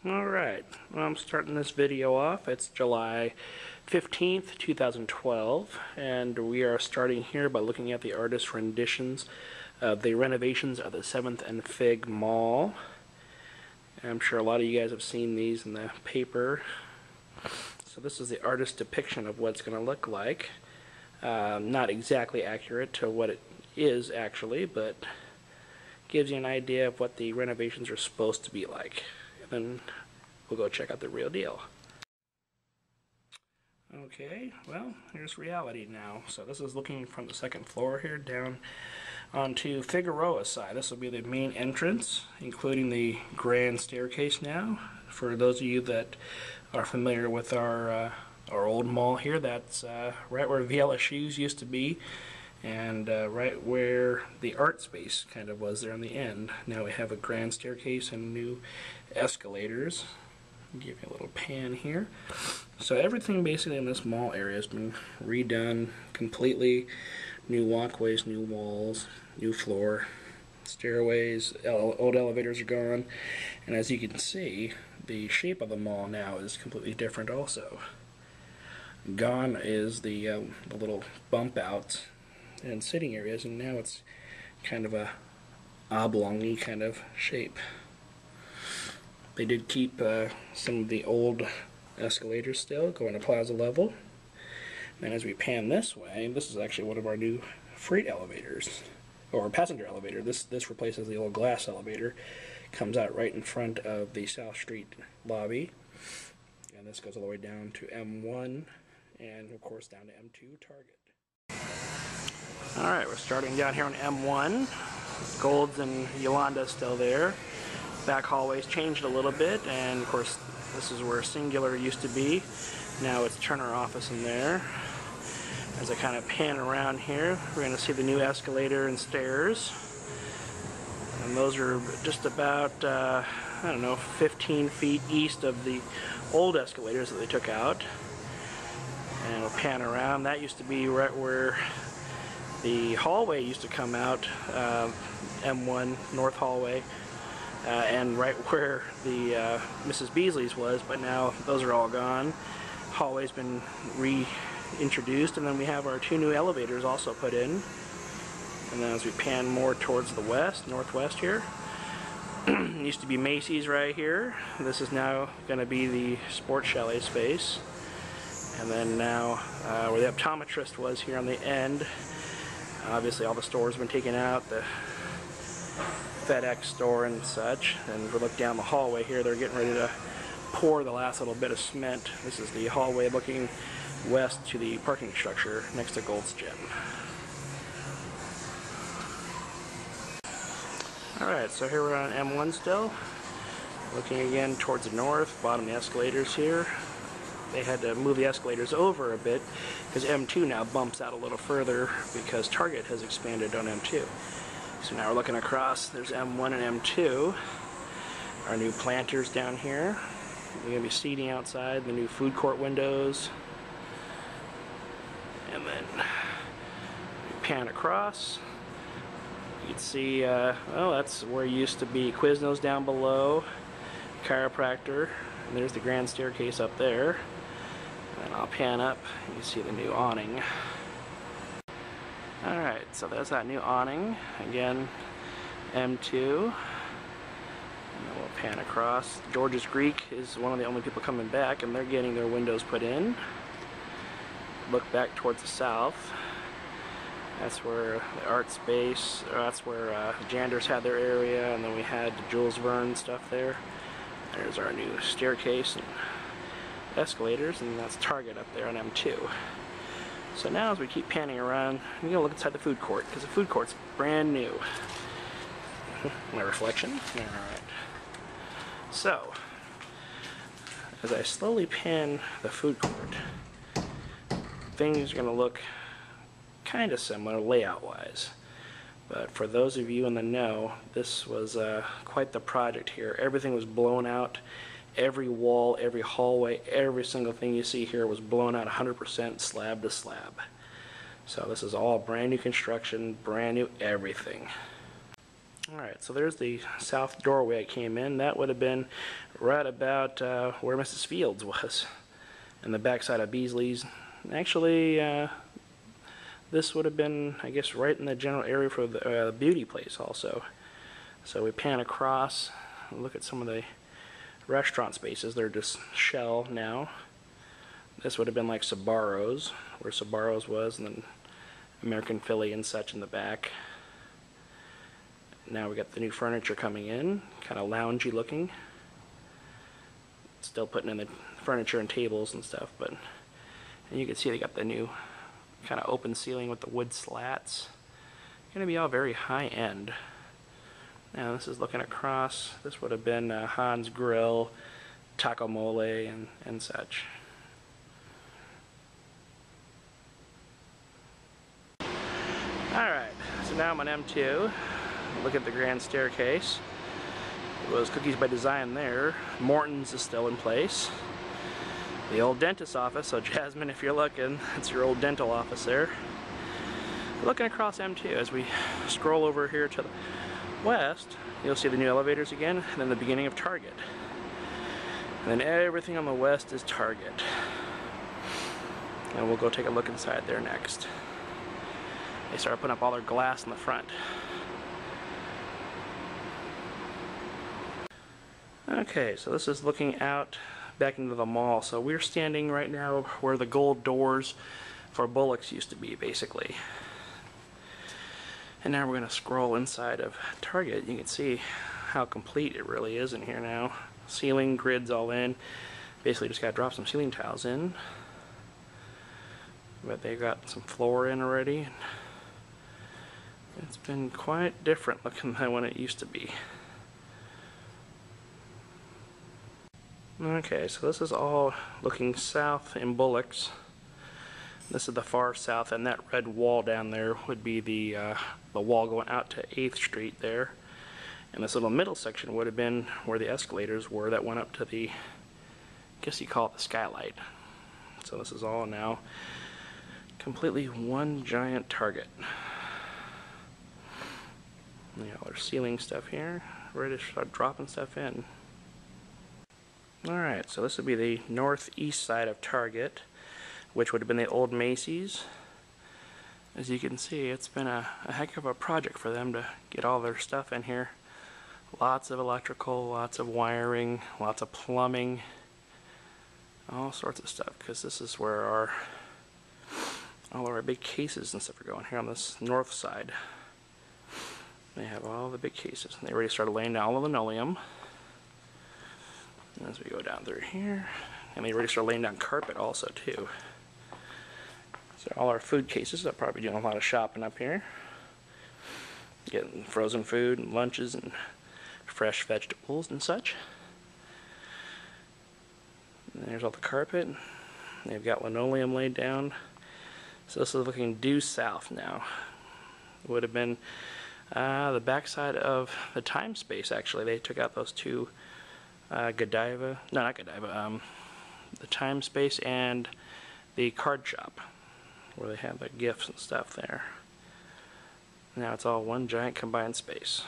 Alright, well, I'm starting this video off. It's July 15th, 2012, and we are starting here by looking at the artist renditions of the renovations of the 7th and Fig Mall. I'm sure a lot of you guys have seen these in the paper. So this is the artist depiction of what it's going to look like. Not exactly accurate to what it is actually, but gives you an idea of what the renovations are supposed to be like. And then we'll go check out the real deal. Okay, well, here's reality now. So this is looking from the second floor here down onto Figueroa side. This will be the main entrance, including the grand staircase now. For those of you that are familiar with our old mall here, that's right where Viella Shoes used to be, and right where the art space kind of was there on the end. Now we have a grand staircase and new escalators. I'll give you a little pan here. So everything basically in this mall area has been redone completely. New walkways, new walls, new floor, stairways, old elevators are gone, and as you can see, the shape of the mall now is completely different also. Gone is the little bump outs and sitting areas, and now it's kind of a oblong-y kind of shape. They did keep some of the old escalators still going to plaza level. And as we pan this way, this is actually one of our new freight elevators, or passenger elevator. This replaces the old glass elevator. Comes out right in front of the South Street lobby, and this goes all the way down to M1, and of course down to M2 Target. Alright, we're starting down here on M1. Gold's and Yolanda's still there. Back hallways changed a little bit, and of course this is where Singular used to be. Now it's Turner office in there. As I kind of pan around here, we're going to see the new escalator and stairs. And those are just about, I don't know, 15 feet east of the old escalators that they took out. And we'll pan around. That used to be right where the hallway used to come out, M1 North Hallway, and right where the Mrs. Beasley's was, but now those are all gone. Hallway's been reintroduced, and then we have our two new elevators also put in. And then as we pan more towards the west, northwest here, used to be Macy's right here. This is now going to be the Sports Chalet space. And then now where the optometrist was here on the end, obviously all the stores have been taken out, the FedEx store and such. And we look down the hallway here, they're getting ready to pour the last little bit of cement. This is the hallway looking west to the parking structure next to Gold's Gym. Alright, so here we're on M1 still. Looking again towards the north, bottom of the escalators here. They had to move the escalators over a bit because M2 now bumps out a little further because Target has expanded on M2. So now we're looking across, there's M1 and M2. Our new planters down here. We're going to be seating outside, the new food court windows. And then we pan across. You can see, well, that's where it used to be Quiznos down below, chiropractor, and there's the grand staircase up there. And I'll pan up, you can see the new awning. Alright, so there's that new awning. Again, M2. And then we'll pan across. George's Greek is one of the only people coming back, and they're getting their windows put in. Look back towards the south. That's where the art space, that's where Janders had their area, and then we had the Jules Verne stuff there. There's our new staircase and escalators, and that's Target up there on M2. So now as we keep panning around, we're going to look inside the food court, because the food court's brand new. My reflection? Alright. So, as I slowly pan the food court, things are going to look kind of similar layout-wise. But for those of you in the know, this was quite the project here. Everything was blown out. Every wall, every hallway, every single thing you see here was blown out 100% slab to slab. So this is all brand new construction, brand new everything. Alright, so there's the south doorway I came in. That would have been right about where Mrs. Fields was, and the backside of Beasley's. Actually, this would have been, I guess, right in the general area for the beauty place also. So we pan across, look at some of the restaurant spaces. They're just shell now. This would have been like Sbarro's, where Sbarro's was, and then American Philly and such in the back. Now we got the new furniture coming in, kind of loungy looking. Still putting in the furniture and tables and stuff, but and you can see they got the new kind of open ceiling with the wood slats. Gonna be all very high end. Now this is looking across. This would have been Han's Grill, Taco Mole, and such. Alright, so now I'm on M2. Look at the grand staircase. It was Cookies by Design there. Morton's is still in place. The old dentist's office, so Jasmine, if you're looking, it's your old dental office there. Looking across M2 as we scroll over here to the west, you'll see the new elevators again, and then the beginning of Target. And then everything on the west is Target. And we'll go take a look inside there next. They started putting up all their glass in the front. Okay, so this is looking out back into the mall. So we're standing right now where the gold doors for Bullock's used to be, basically. And now we're going to scroll inside of Target. You can see how complete it really is in here now. Ceiling grids all in. Basically just got to drop some ceiling tiles in. But they got some floor in already. It's been quite different looking than when it used to be. Okay, so this is all looking south in Bullock's. This is the far south, and that red wall down there would be the wall going out to 8th Street there. And this little middle section would have been where the escalators were that went up to the, I guess you call it the skylight. So this is all now completely one giant Target. You know, there's ceiling stuff here, ready to start dropping stuff in. Alright, so this would be the northeast side of Target, which would have been the old Macy's. As you can see, it's been a heck of a project for them to get all their stuff in here. Lots of electrical, lots of wiring, lots of plumbing, all sorts of stuff, because this is where all of our big cases and stuff are going here on this north side. They have all the big cases, and they already started laying down all the linoleum. As we go down through here, and they already started laying down carpet also too. So all our food cases, I'll probably be doing a lot of shopping up here. Getting frozen food and lunches and fresh vegetables and such. And there's all the carpet. They've got linoleum laid down. So this is looking due south now. It would have been the backside of the Time Space, actually. They took out those two Godiva, no, not Godiva, the Time Space and the card shop, where they have the gifts and stuff there. Now it's all one giant combined space.